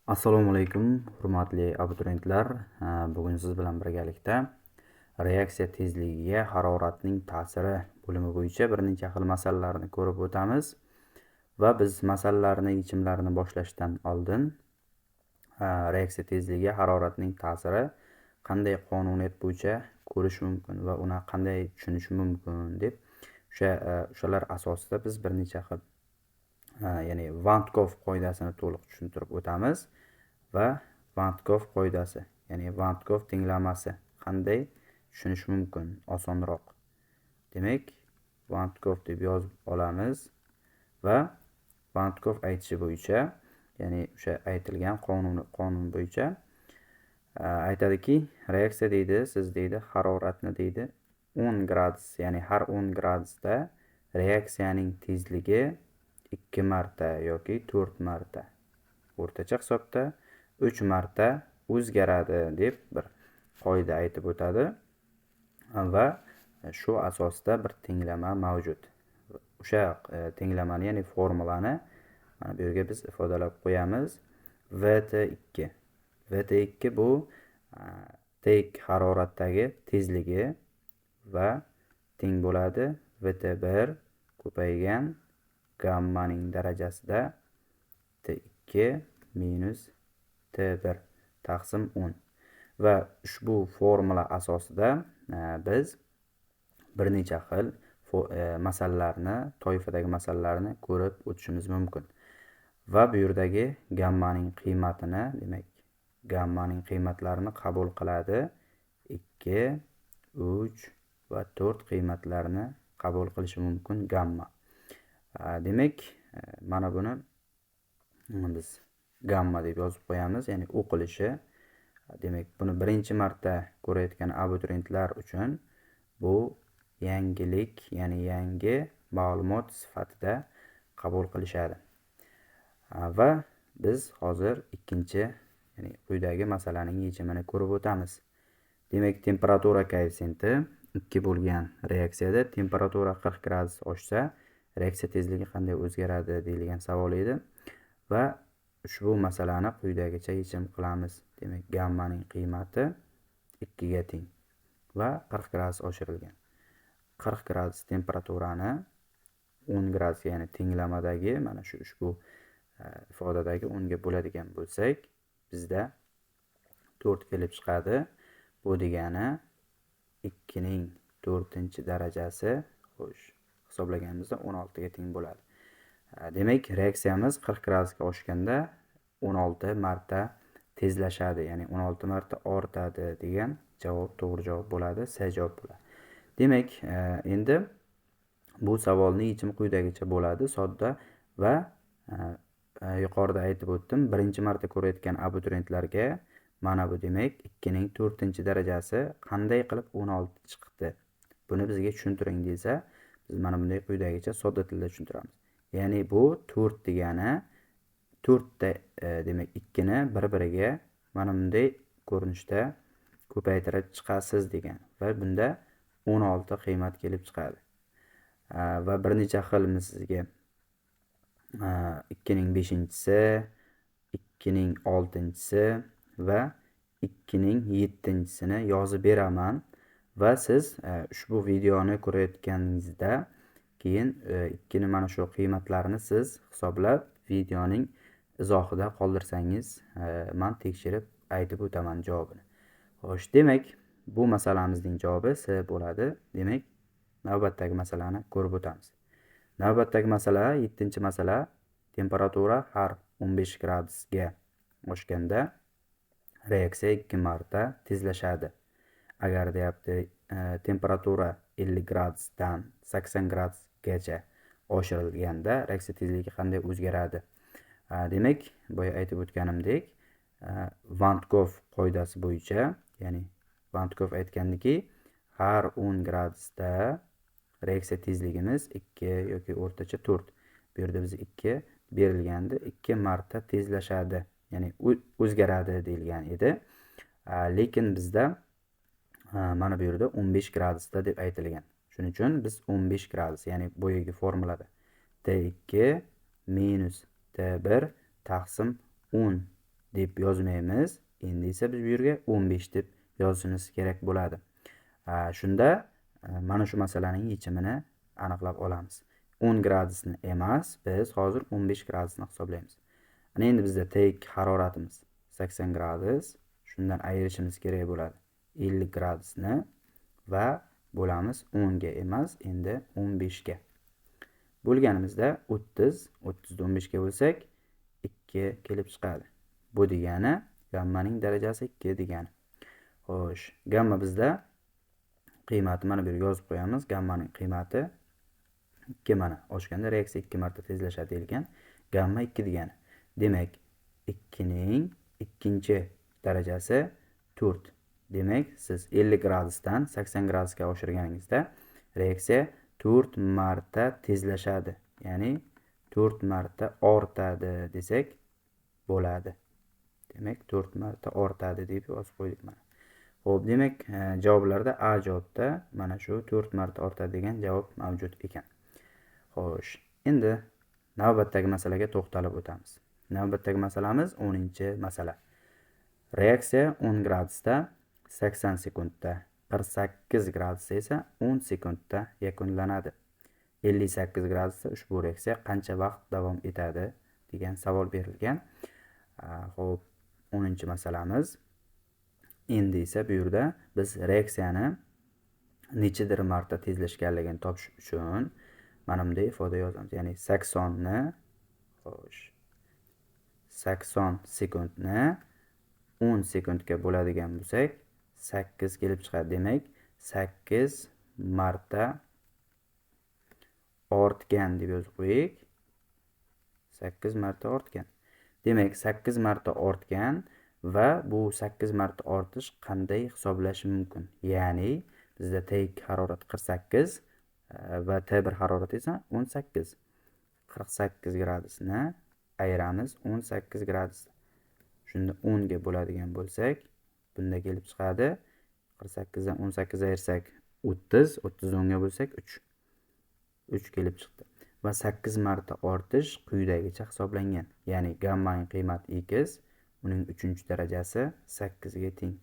Assalomu alaykum, hurmatli abituriyentlar. Bugun siz bilan birgalikda reaksiya tezligiga haroratning ta'siri bo'limi bo'yicha bir necha xil masalalarni ko'rib o'tamiz va biz masalalarni yechimlarini boshlashdan oldin reaksiya tezligiga haroratning ta'siri qanday qonuniyat bo'yicha ko'rish mumkin va uni qanday tushunish mumkin deb o'shalar asosida biz bir necha xil ya'ni Van Gogh qoidasini to'liq tushuntirib o'tamiz va Van Gogh qoidasi, ya'ni Van Gogh tenglamasi qanday tushunish mumkin osonroq. Demak, Van Gogh deb yozib olamiz va Van Gogh aytishi bo'yicha, ya'ni o'sha aytilgan qonun bo'yicha aytadiki, reaksiya deydi, siz deydi, haroratni deydi 10 gradus, ya'ni har 10 gradusda reaksiyaning tezligi 2 marta yoki 4 marta, o'rtacha hisobda 3 marta o'zgaradi deb bir qoida aytib o'tadi va shu asosda bir tenglama mavjud. O'sha tenglamani, ya'ni formulani mana bu yerga biz ifodalab qo'yamiz. VT2. VT2 bu tek haroratdagi tezligi va teng bo'ladi VT1 ko'paygan gammaning darajasida T2 minus T1 taqsim 10. Va ushbu formula asosida biz bir necha xil masalalarni, toifadagi masalalarni ko'rib o'tishimiz mumkin. Va bu yerdagi gammaning qiymatini, demak, gammaning qiymatlarini qabul qiladi. 2, 3 va 4 qiymatlarini qabul qilishi mumkin gamma. Demak, mana buni biz gamma deb yozib qo'yamiz, ya'ni o'qilishi. Demak, buni birinchi marta ko'rayotgan abituriyentlar uchun bu yangilik, ya'ni yangi ma'lumot sifatida qabul qilishadi. Va biz hozir ikkinchi, ya'ni quyidagi masalaning yechimini ko'rib o'tamiz. Demak, temperatura koeffitsiyenti 2 bo'lgan reaksiyada temperatura 40 gradus oshsa, reaksiya tezligi qanday o'zgaradi deyilgan savol edi va ushbu masalani quyidagicha yechim qilamiz. Demak, gammaning qiymati 2 ga teng va 40 gradus oshirilgan. 40 gradus temperaturani 10 gradus, ya'ni tenglamadagi mana shu ushbu ifodadagi 10 ga bo'ladigan bo'lsak, bizda 4 kelib chiqadi. Bu degani 2 ning 4-darajasi, xo'sh, hisoblaganimizda 16 ga teng bo'ladi. Demak, reaksiyamiz 40 gradusga oshganda 16 marta tezlashadi, ya'ni 16 marta ortadi degan javob to'g'ri javob bo'ladi, C javob bo'ladi. Demak, endi bu savolning yechimi quyidagicha bo'ladi, sodda va yuqorida aytib o'tdim, birinchi marta ko'rayotgan abituriyentlarga mana bu demak 2 ning 4-darajasi qanday qilib 16 chiqdi? Buni bizga tushuntiring desa, biz mana bunday quyidagicha sodda tilda tushuntiramiz. Ya'ni bu 4 degani 4 ta demak 2 ni bir-biriga mana bunday ko'rinishda ko'paytirib chiqasiz degan va bunda 16 qiymat kelib chiqadi. Va bir necha xil sizga 2 ning 5-si, 2 ning 6-si va 2 ning 7-sini yozib beraman va siz ushbu videoni ko'rayotganingizda keyin 2 ni mana shu qiymatlarini siz hisoblab videoning izohida qoldirsangiz, men tekshirib aytib o'taman javobini. Xo'sh, demak, bu masalamizning javobi C bo'ladi. Demak, navbatdagi masalani ko'rib o'tamiz. Navbatdagi masala, 7-masala, temperatura har 15 gradusga oshganda reaksiya 2 marta tezlashadi. Agar deyapti, temperatura 50 gradusdan 80 gradusgacha oshirilganda reaksiya tezligi qanday o'zgaradi? Demak, boya aytib o'tganimdek, Van Gogh qoidasi bo'yicha, ya'ni Van Gogh aytgandiki, har 10 gradusda reaksiya tezligimiz 2 yoki o'rtacha 4. Bu yerda biz 2 berilganda 2 marta tezlashadi, ya'ni o'zgaradi deyilgan edi. Lekin bizda mana bu yerda 15 gradusda deb aytilgan. Shuning uchun biz 15 gradus, ya'ni boyagi formulada T2 minus T1 taqsim 10 deb yozmaymiz. Endi esa biz bu yerga 15 deb yozishimiz kerak bo'ladi. Shunda mana shu masalaning yechimini aniqlab olamiz. 10 gradusni emas, biz hozir 15 gradusni hisoblaymiz. Ana endi bizda tek haroratimiz 80 gradus. Shundan ayirishimiz kerak bo'ladi. 50 gradusni va bo'lamiz 10 ga emas, endi 15 ga. Bo'lganimizda 30 ni 15 ga bo'lsak 2 kelib chiqadi. Bu degani gammaning darajasi 2 degani. Xo'sh, gamma bizda qiymati mana bu yerga yozib qo'yamiz. Gammaning qiymati 2 mana. Oshganda reaksiya 2 marta tezlashadi deyilgan. Gamma 2 degani. Demak, 2 ning ikkinchi darajasi 4. Demak, siz 50 gradusdan 80 gradusga oshirganingizda reaksiya 4 marta tezlashadi. Ya'ni 4 marta ortadi desak bo'ladi. Demak, 4 marta ortadi deb yozib qo'ydik mana. Xo'p, demak, javoblarda A javobda mana shu 4 marta ortadi degan javob mavjud ekan. Xo'sh, endi navbatdagi masalaga to'xtalib o'tamiz. Navbatdagi masalamiz 10-masala. Reaksiya 10 gradusda 80 sekundda, 48 gradusda esa 10 sekundda yakunlanadi. 58 gradusda ushbu reaksiya qancha vaqt davom etadi degan savol berilgan. Xo'p, 10-masalamiz. Endi esa bu yerda biz reaksiyani nechadir marta tezlashganligini topish uchun mana bunday ifoda yozamiz. Ya'ni 80 ni, xo'sh, 80 sekundni 10 sekundga bo'ladigan bo'lsak, 8 kelib chiqadi. Demak, 8 marta ortgan deb yozib qo'yik. 8 marta ortgan. Demak, 8 marta ortgan va bu 8 marta ortish qanday hisoblash mumkin? Ya'ni bizda tek harorat 48 va T1 harorati esa 18. 48 gradusni ayiramiz 18 gradus. Shunda 10 ga bo'ladigan bo'lsak, bunda kelib chiqadi. 48 dan 18 ayirsak 30, 30 dan 10 ga bo'lsak 3. 3 kelib chiqdi. Va 8 marta ortish quyidagicha hisoblangan. Ya'ni gammaning qiymati x, uning 3-darajasi 8 ga teng.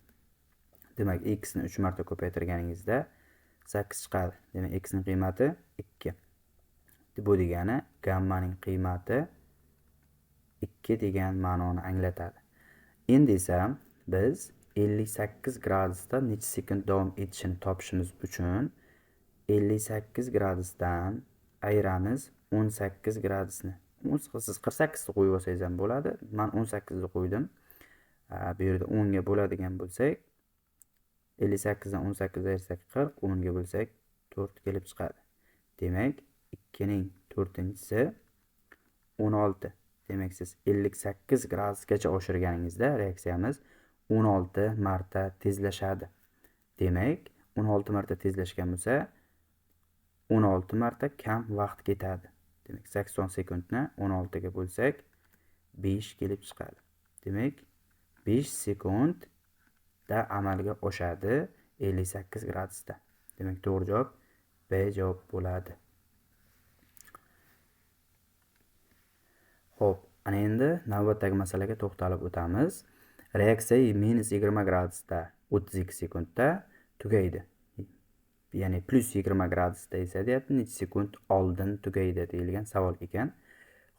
Demak, x ni 3 marta ko'paytirganingizda 8 chiqadi. Demak, x ning qiymati 2. Bu degani gammaning qiymati 2 degan ma'noni anglatadi. Endi esa biz 58 gradusda necha sekund davom etishini topishimiz uchun 58 gradusdan ayiramiz 18 gradusni. Siz 48 ni qo'yib olsangiz ham bo'ladi. Men 18 ni qo'ydim. Bu yerda 10 ga bo'ladigan bo'lsak, 58 dan 18 ayirsak 40, 10 ga bo'lsak 4 kelib chiqadi. Demak, 2 ning 4-si 16. Demak, siz 58 gradusgacha oshirganingizda reaksiyamiz 16 marta tezlashadi. Demak, 16 marta tezlashgan bo'lsa, 16 marta kam vaqt ketadi. Demak, 80 sekundni 16 ga bo'lsak, 5 kelib chiqadi. Demak, 5 sekundda amalga oshadi 58 gradusda. Demak, to'g'ri javob B javob bo'ladi. Xo'p, ana endi navbatdagi masalaga to'xtalib o'tamiz. Reaksiya -20 gradusda 32 sekundda tugaydi. Ya'ni +20 gradusda esa deyapti, necha sekund oldin tugaydi deyilgan savol ekan.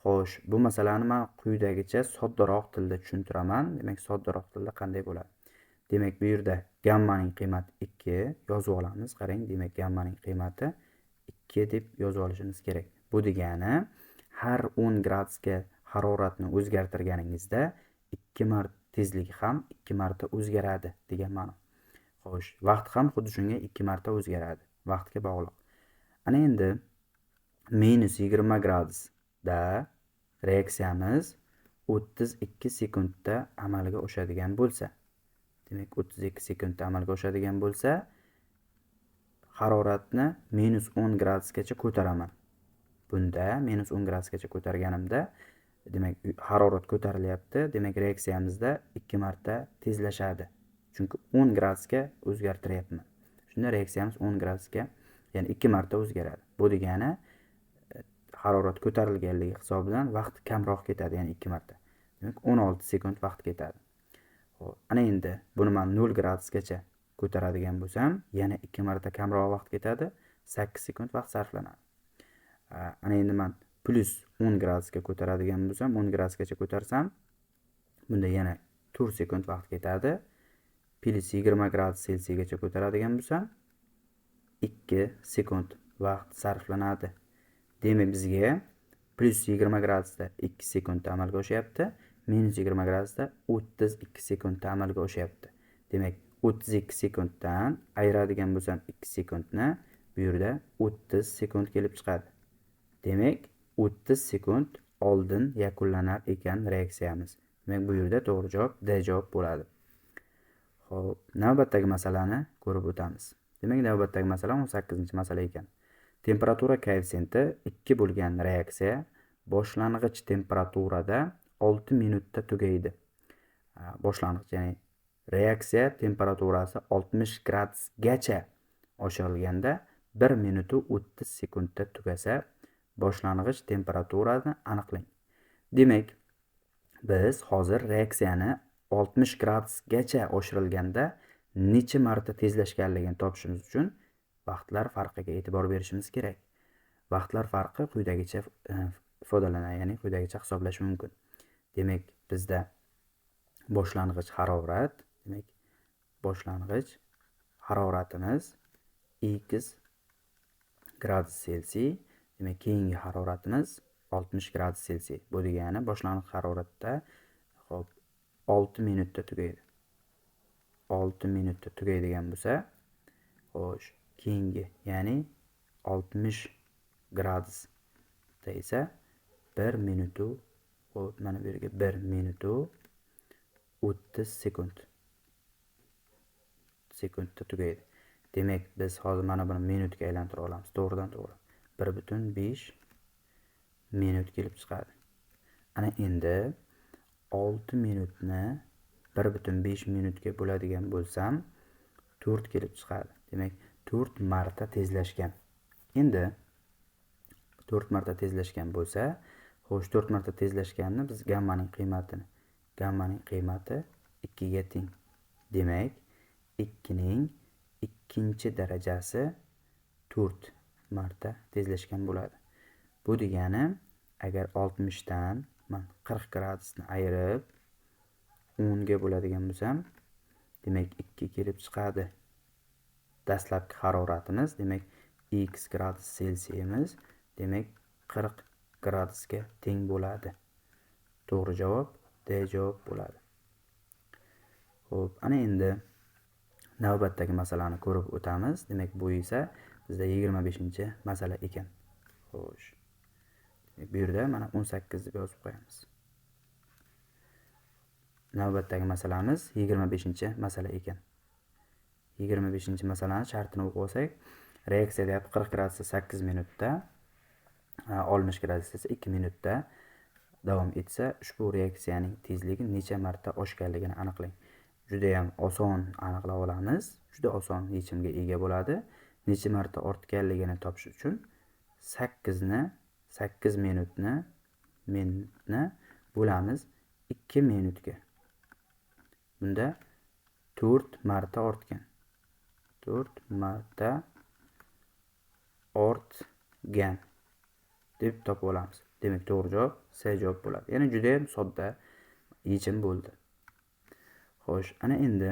Xo'sh, bu masalani men quyidagicha soddaroq tilda tushuntiraman. Demak, soddaroq tilda qanday bo'ladi? Demak, bu yerda gammaning qiymati 2 yozib olamiz. Qarang, demak, gammaning qiymati 2 deb yozib olishimiz kerak. Bu degani har 10 gradusga haroratni o'zgartirganingizda 2 marta tezligi ham 2 marta o'zgaradi degan ma'no. Xo'sh, vaqt ham xuddi shunga 2 marta o'zgaradi. Vaqtga bog'liq. Ana endi -20 gradusda reaksiyamiz 32 sekundda amalga oshadigan bo'lsa, demak 32 sekundda amalga oshadigan bo'lsa, haroratni -10 gradusgacha ko'taraman. Bunda -10 gradusgacha ko'targanimda, demak, harorat ko'tarilyapti. Demak, reaksiyamizda 2 marta tezlashadi. Chunki 10 gradusga o'zgartiryapman. Shunda reaksiyamiz 10 gradusga, ya'ni 2 marta o'zgaradi. Bu degani harorat ko'tarilganligi hisobidan vaqt kamroq ketadi, ya'ni 2 marta. Demak 16 sekund vaqt ketadi. Xo'p, ana endi buni men 0 gradusgacha ko'taradigan bo'lsam, yana 2 marta kamroq vaqt ketadi, 8 sekund vaqt sarflanadi. Ana endi men plus 10 gradusga ko'taradigan bo'lsam, 10 gradusgacha ko'tarsam, bunda yana 4 sekund vaqt ketadi. Plus 20 gradus Selsigacha ko'taradigan bo'lsam, 2 sekund vaqt sarflanadi. Demak, bizga plus 20 gradusda 2 sekundda amalga oshyapti, minus 20 gradusda 32 sekundda amalga oshyapti. Demak, 32 sekunddan ayiradigan bo'lsam 2 sekundni, bu yerda 30 sekund kelib chiqadi. Demak, 30 sekund oldin yakunlanar ekan reaksiyamiz. Demak, bu yerda to'g'ri javob D javob bo'ladi. Xo'p, navbatdagi masalani ko'rib o'tamiz. Demak, navbatdagi masala 18-masala ekan. Temperatura koeffitsiyenti 2 bo'lgan reaksiya boshlang'ich temperaturada 6 minutda tugaydi. Boshlang'ich, ya'ni reaksiya temperaturasi 60 gradusgacha oshirilganda 1 minut 30 sekundda tugasa, boshlang'ich temperaturani aniqlang. Demak, biz hozir reaksiyani 60 gradusgacha oshirilganda necha marta tezlashganligini topishimiz uchun vaqtlar farqiga e'tibor berishimiz kerak. Vaqtlar farqi quyidagicha ifodalanadi, ya'ni quyidagicha hisoblash mumkin. Demak, bizda boshlang'ich harorat, demak, boshlang'ich haroratimiz x gradus Selsiy, demak, keyingi haroratimiz 60 gradus Selsiy. Bu degani boshlang'ich haroratda 6 minutda tugaydi. 6 minutda tugaydigan bo'lsa, xo'sh, keyingi, ya'ni 60 gradusda esa 1 minut, xo'p, mana bu yerga 1 minut 30 sekundda tugaydi. Demak, biz hozir mana buni minutga aylantirib olamiz. To'g'ridan to'g'ri 1,5 minut kelib chiqadi. Ana endi 6 minutni 1,5 minutga bo'ladigan bo'lsam 4 kelib chiqadi. Demak, 4 marta tezlashgan. Endi 4 marta tezlashgan bo'lsa, xo'sh, 4 marta tezlashganni biz gammaning qiymati 2 ga teng. Demak, 2 ning ikkinchi darajasi 4 marta tezlashgan bo'ladi. Bu degani, agar 60 dan men 40 gradusni ayirib 10 ga bo'ladigan bo'lsam, demak 2 kelib chiqadi. Dastlabki haroratimiz, demak x gradus Selsiyimiz, demak 40 gradusga teng bo'ladi. To'g'ri javob D javob bo'ladi. Xo'p, ana endi navbatdagi masalani ko'rib o'tamiz. Demak, bu esa bizda 25-masala ekan. Xo'sh. Bu yerda mana 18 deb yozib qo'yamiz. Navbatdagi masalamiz 25-masala ekan. 25-masalani shartini o'qib olsak, reaksiya deyapti 40 gradusda 8 minutda, 60 gradusda esa 2 minutda davom etsa, ushbu reaksiyaning tezligi necha marta oshganligini aniqlang. Juda ham oson aniqlab olamiz. Juda oson yechimga ega bo'ladi. Necha marta ortganligini topish uchun 8 minutni bo'lamiz 2 minutga. Bunda 4 marta ortgan. 4 marta ortgan deb topib olamiz. Demak, to'g'ri javob C javob bo'ladi. Ya'ni juda ham sodda yechim bo'ldi. Xo'sh, ana endi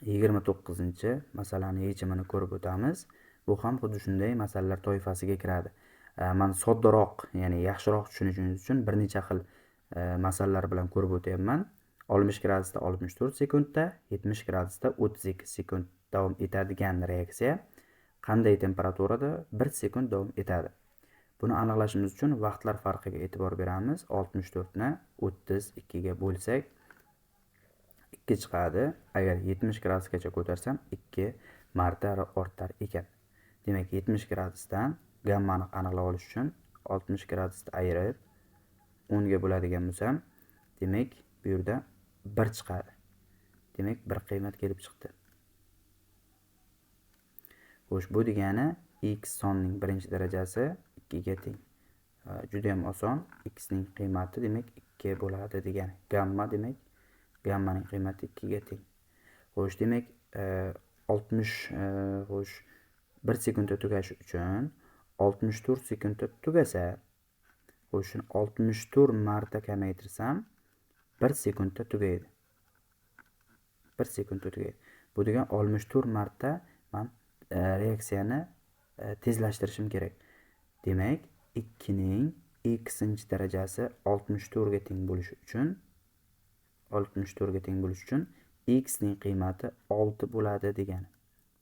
29-masalani yechimini ko'rib o'tamiz. Bu ham xuddi shunday masalalar toifasiga kiradi. Men soddaroq, ya'ni yaxshiroq tushunishingiz uchun bir necha xil masalalar bilan ko'rib o'tyapman. 60 gradusda 64 sekundda, 70 gradusda 32 sekund davom etadigan reaksiya qanday temperaturada 1 sekund davom etadi? Buni aniqlashimiz uchun vaqtlar farqiga e'tibor beramiz. 64 ni 32 ga bo'lsak 2 chiqadi. Agar 70 gradusgacha ko'tarsam 2 marta ortar ekan. Demak, 70 gradusdan gammani aniqlab olish uchun 60 gradusni ayirib 10 ga bo'ladigan bo'lsam, demak, bu yerda 1 chiqadi. Demak, 1 qiymat kelib chiqdi. Xo'sh, bu degani x sonning birinchi darajasi 2 ga teng. Juda ham oson. X ning qiymati demak 2 bo'ladi degani. Gamma demak, gammaning qiymati 2 ga teng. Xo'sh, demak, 60 xo'sh, 1 sekundda tugashi uchun 64 sekundda tugasa, xo'sh, shuni 64 marta kamaytirsam 1 sekundda tugaydi. 1 sekundda tugaydi. Bu degan 64 marta men reaksiyani tezlashtirishim kerak. Demak, 2 ning x-inchi darajasi 64 ga teng bo'lishi uchun x ning qiymati 6 bo'ladi degani.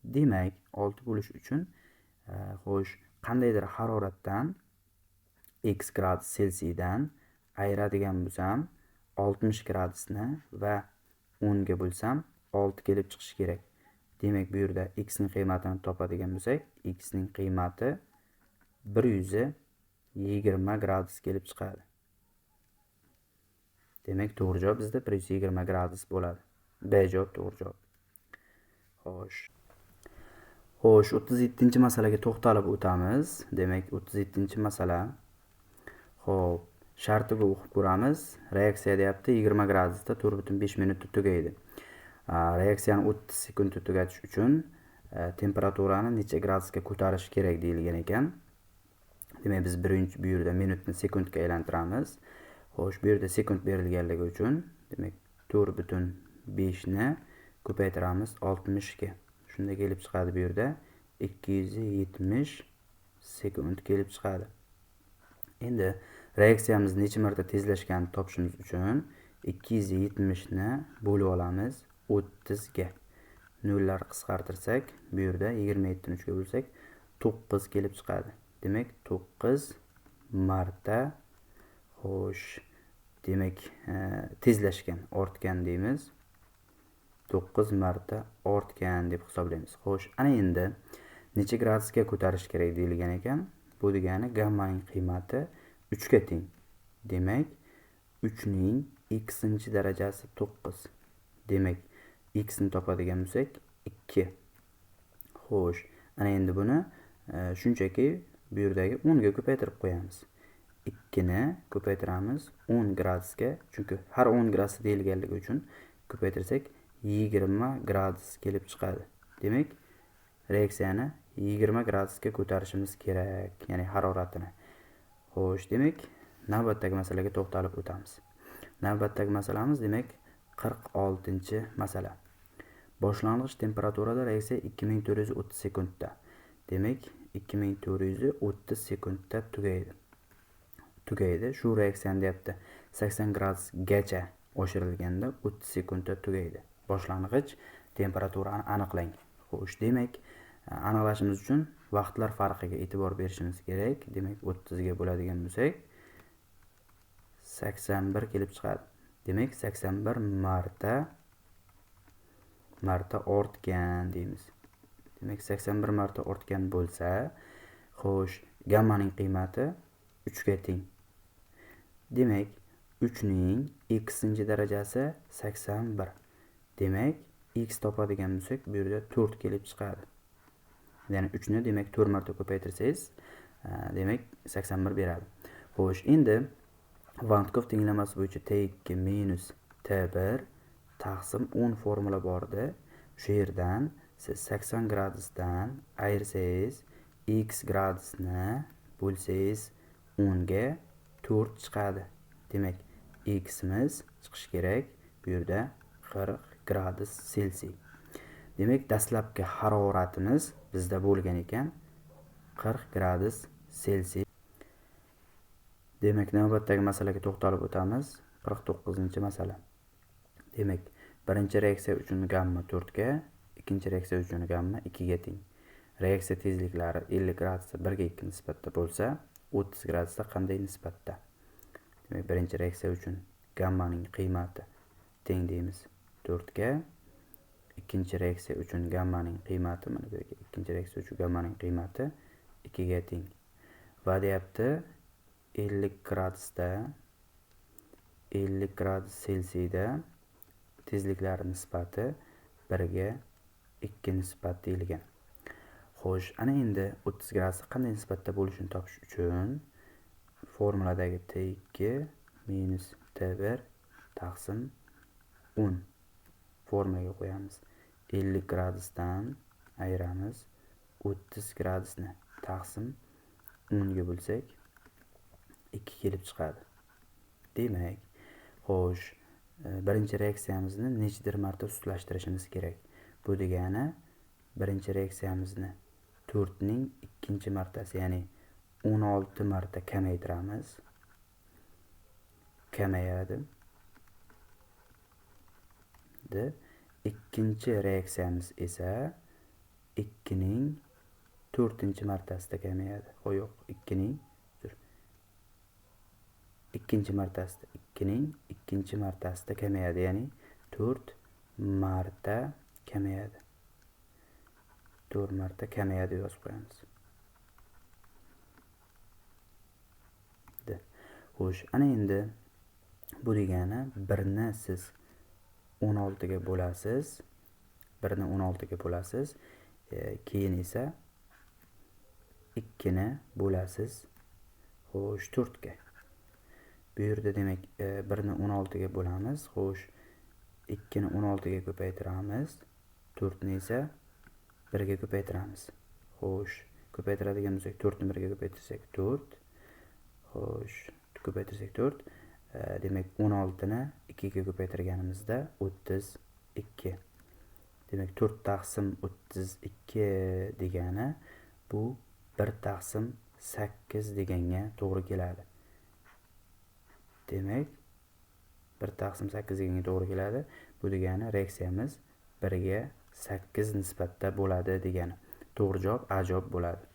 Demak, 6 bo'lishi uchun xo'sh, qandaydir haroratdan x gradus Selsidan ayiradigan bo'lsam, 60 gradusni va 10 ga bo'lsam 6 kelib chiqishi kerak. Demak, bu yerda x ning qiymatini topadigan bo'lsak, x ning qiymati 120 gradus kelib chiqadi. Demak, to'g'ri javob bizda 120 gradus bo'ladi. B javob to'g'ri javob. Xo'sh, 37-masalaga to'xtalib o'tamiz. Demak, 37-masala. Xo'p, shartiga o'qib ko'ramiz. Reaksiya deyapti 20 gradusda 4,5 minutda tugaydi. Reaksiyani 30 sekundda tugatish uchun temperaturani necha gradusga ko'tarish kerak deyilgan ekan. Demak, biz bu yerda minutni sekundga aylantiramiz. Xo'sh, bu yerda sekund berilganligi uchun, demak, 4,5 ni ko'paytiramiz 60 ga. Shunda kelib chiqadi bu yerda 270 sekund kelib chiqadi. Endi reaksiyamiz necha marta tezlashganini topishimiz uchun 270 ni bo'lib olamiz 30 ga. Nollar qisqartirsak, bu yerda 27 ni 3 ga bo'lsak 9 kelib chiqadi. Demak, 9 marta xo'sh, demak, tezlashgan, ortgan deymiz. 9 marta ortgan deb hisoblaymiz. Xo'sh, ana endi necha gradusga ko'tarish kerak deyilgan ekan. Bu degani gammaning qiymati 3 ga teng. Demak, 3 ning x-inchi darajasi 9. Demak, x ni topadigan bo'lsak 2. Xo'sh, ana endi buni shunchaki bu yerdagi 10 ga ko'paytirib qo'yamiz. 2 ni ko'paytiramiz 10 gradusga, chunki har 10 gradus deyilganligi uchun ko'paytirsak 20 gradus kelib chiqadi. Demak, reaksiyani 20 gradusga ko'tarishimiz kerak, ya'ni haroratini. Xo'sh, demak, navbatdagi masalaga to'xtalib o'tamiz. Navbatdagi masalamiz demak 46-masala. Boshlang'ich temperaturada reaksiya 2430 sekundda. Demak, 2430 sekundda tugaydi. Shu reaksiyani deyapti 80 gradusgacha oshirilganda 30 sekundda tugaydi. Boshlang'ich temperaturani aniqlang. Xo'sh, demak, aniqlashimiz uchun vaqtlar farqiga e'tibor berishimiz kerak. Demak, 30 ga bo'ladigan bo'lsak 81 kelib chiqadi. Demak, 81 marta ortgan deymiz. Demak, 81 marta ortgan bo'lsa, xo'sh, gammaning qiymati 3 ga teng. Demak, 3 ning x-inchi darajasi 81. Demak, x topadigan bo'lsak, bu yerda 4 kelib chiqadi. Ya'ni 3 ni demak 4 marta ko'paytirsangiz, demak 81 beradi. Xo'sh, endi Vantkov tenglamasi bo'yicha T2 minus T1 taqsim 10 formula bor edi. Shu yerdan siz 80 gradusdan ayirsangiz, x gradusni bo'lsangiz 10 ga 4 chiqadi. Demak, x imiz chiqish kerak bu yerda 40 gradus Selsiy. Demak, dastlabki haroratimiz bizda bo'lgan ekan 40 gradus Selsiy. Demak, navbatdagi masalaga to'xtalib o'tamiz. 49-masala. Demak, birinchi reaksiya uchun gamma 4 ga, ikkinchi reaksiya uchun gamma 2 ga teng. Reaksiya tezliklari 50 gradusda 1 ga 2 nisbatda bo'lsa, 30 gradusda qanday nisbatda? Demak, birinchi reaksiya uchun gammaning qiymati teng deymiz 4 ga. Ikkinchi reaksiya uchun gammaning qiymati, mana bu yerga ikkinchi reaksiya uchun gammaning qiymati 2 ga teng. Va deyapti 50 gradus Selsiyda tezliklari nisbati 1 ga 2 nisbat deyilgan. Xo'sh, ana endi 30 gradusda qanday nisbatda bo'lishini topish uchun formuladagi T2 minus T1 taqsim 10 formaga qo'yamiz. 50 gradusdan ayiramiz. 30 gradusni taqsim 10 ga bo'lsak 2 kelib chiqadi. Demak, xo'sh, birinchi reaksiyamizni nechidir marta ustlashtirishimiz kerak. Bu degani birinchi reaksiyamizni 4 ning ikkinchi martasi, ya'ni 16 marta kamaytiramiz. Kamayadi. Ikkinchi reaksiyamiz esa 2 ning 4-chi martasida kamayadi. Yo'q, 2 ning ikkinchi martasida, 2 ning ikkinchi martasida kamayadi, ya'ni 4 marta kamayadi. 4 marta kamayadi yozib qo'yamiz. Xo'sh, ana endi bu degani 1 ni siz 16 ga bo'lasiz. 1 ni 16 ga bo'lasiz. Keyin esa 2 ni bo'lasiz. Xo'sh, 4 ga. Bu yerda demak 1 ni 16 ga bo'lamiz. Xo'sh, 2 ni 16 ga ko'paytiramiz. 4 ni esa 1 ga ko'paytiramiz. Xo'sh, ko'paytiradigan bo'lsak 4 ni 1 ga ko'paytirsak 4. Xo'sh, ko'paytirsak 4. Demak 16 ni 2 ga ko'paytirganimizda 32. Demak 4 taqsim 32 degani bu 1 taqsim 8 deganga to'g'ri keladi. Demak 1 taqsim 8 deganga to'g'ri keladi. Bu degani reaksiyamiz 1 ga 8 nisbatda bo'ladi degani. To'g'ri javob A javob bo'ladi.